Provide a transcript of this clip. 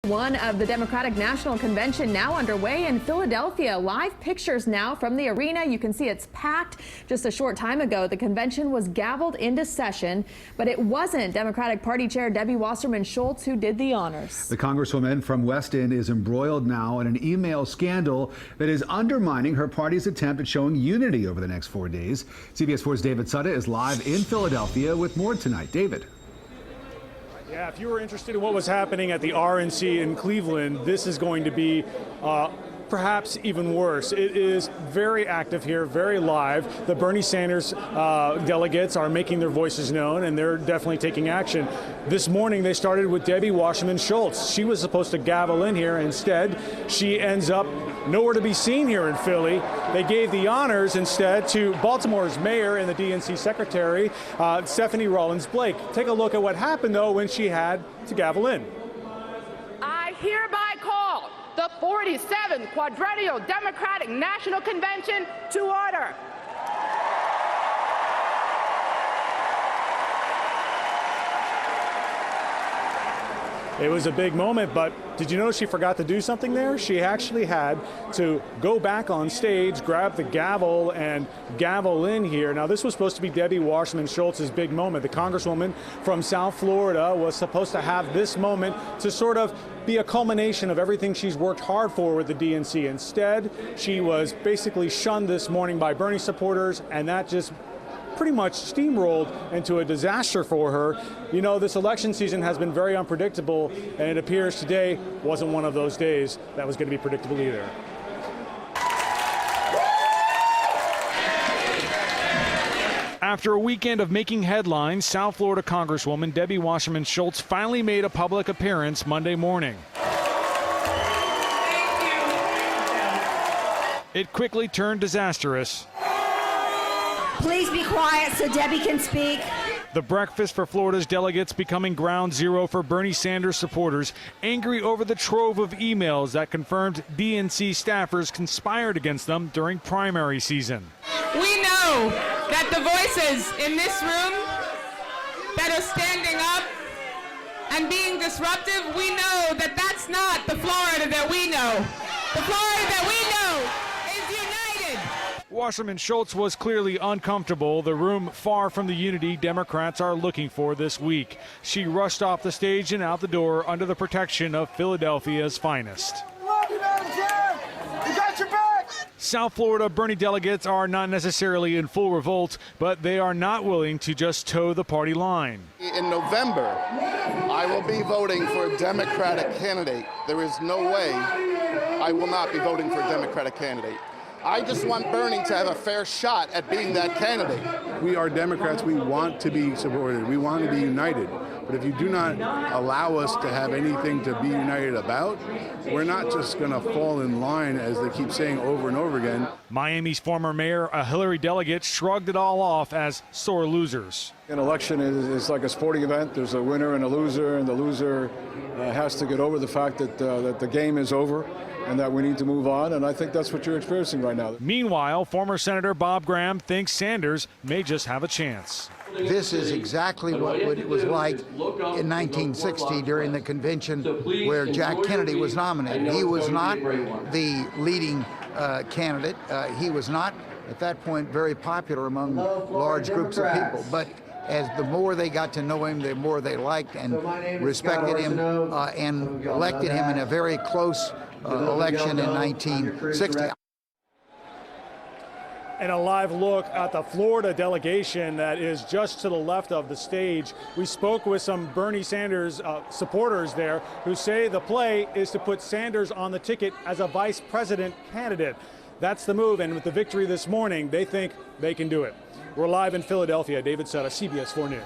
one of the Democratic National Convention now underway in Philadelphia. Live pictures now from the arena. You can see it's packed. Just a short time ago, the convention was gaveled into session, but it wasn't Democratic Party Chair Debbie Wasserman Schultz who did the honors. The Congresswoman from West End is embroiled now in an email scandal that is undermining her party's attempt at showing unity over the next 4 days. CBS 4's David Sutta is live in Philadelphia with more tonight. David. Yeah, if you were interested in what was happening at the RNC in Cleveland, this is going to be perhaps even worse. It is very active here, very live. The Bernie Sanders delegates are making their voices known, and they're definitely taking action. This morning, they started with Debbie Wasserman Schultz. She was supposed to gavel in here. Instead, she ends up nowhere to be seen here in Philly. They gave the honors instead to Baltimore's mayor and the DNC secretary, Stephanie Rawlins Blake. Take a look at what happened, though, when she had to gavel in. I hereby call the 47th Quadrennial Democratic National Convention to order. It was a big moment, but did you know she forgot to do something there? She actually had to go back on stage, grab the gavel, and gavel in here. Now, this was supposed to be Debbie Wasserman Schultz's big moment. The Congresswoman from South Florida was supposed to have this moment to sort of be a culmination of everything she's worked hard for with the DNC. Instead, she was basically shunned this morning by Bernie supporters, and that just pretty much steamrolled into a disaster for her. You know, this election season has been very unpredictable, and it appears today wasn't one of those days that was going to be predictable either. After a weekend of making headlines, South Florida Congresswoman Debbie Wasserman Schultz finally made a public appearance Monday morning. It quickly turned disastrous. Please be quiet so Debbie can speak. The breakfast for Florida's delegates becoming ground zero for Bernie Sanders supporters, angry over the trove of emails that confirmed DNC staffers conspired against them during primary season. We know that the voices in this room that are standing up and being disruptive, we know that that's not the Florida that we know. The Florida that we know is united. Wasserman Schultz was clearly uncomfortable, the room far from the unity Democrats are looking for this week. She rushed off the stage and out the door under the protection of Philadelphia's finest. Love you, Madam Chair. We got your back. South Florida Bernie delegates are not necessarily in full revolt, but they are not willing to just toe the party line. In November, I will be voting for a Democratic candidate. There is no way I will not be voting for a Democratic candidate. I just want Bernie to have a fair shot at being that candidate. We are Democrats. We want to be supported. We want to be united. But if you do not allow us to have anything to be united about, we're not just going to fall in line, as they keep saying over and over again. Miami's former mayor, a Hillary delegate, shrugged it all off as sore losers. An election is like a sporting event. There's a winner and a loser, and the loser has to get over the fact that the game is over and that we need to move on, and I think that's what you're experiencing right now. Meanwhile, former Senator Bob Graham thinks Sanders may just have a chance. This is exactly what it was like in 1960 during the convention where Jack Kennedy was nominated. He was not the leading candidate. He was not, at that point, very popular among large groups of people. But as the more they got to know him, the more they liked and respected him and elected him in a very close election in 1960. And a live look at the Florida delegation that is just to the left of the stage. We spoke with some Bernie Sanders supporters there who say the play is to put Sanders on the ticket as a vice president candidate. That's the move, and with the victory this morning, they think they can do it. We're live in Philadelphia. David Sutta, CBS 4 News.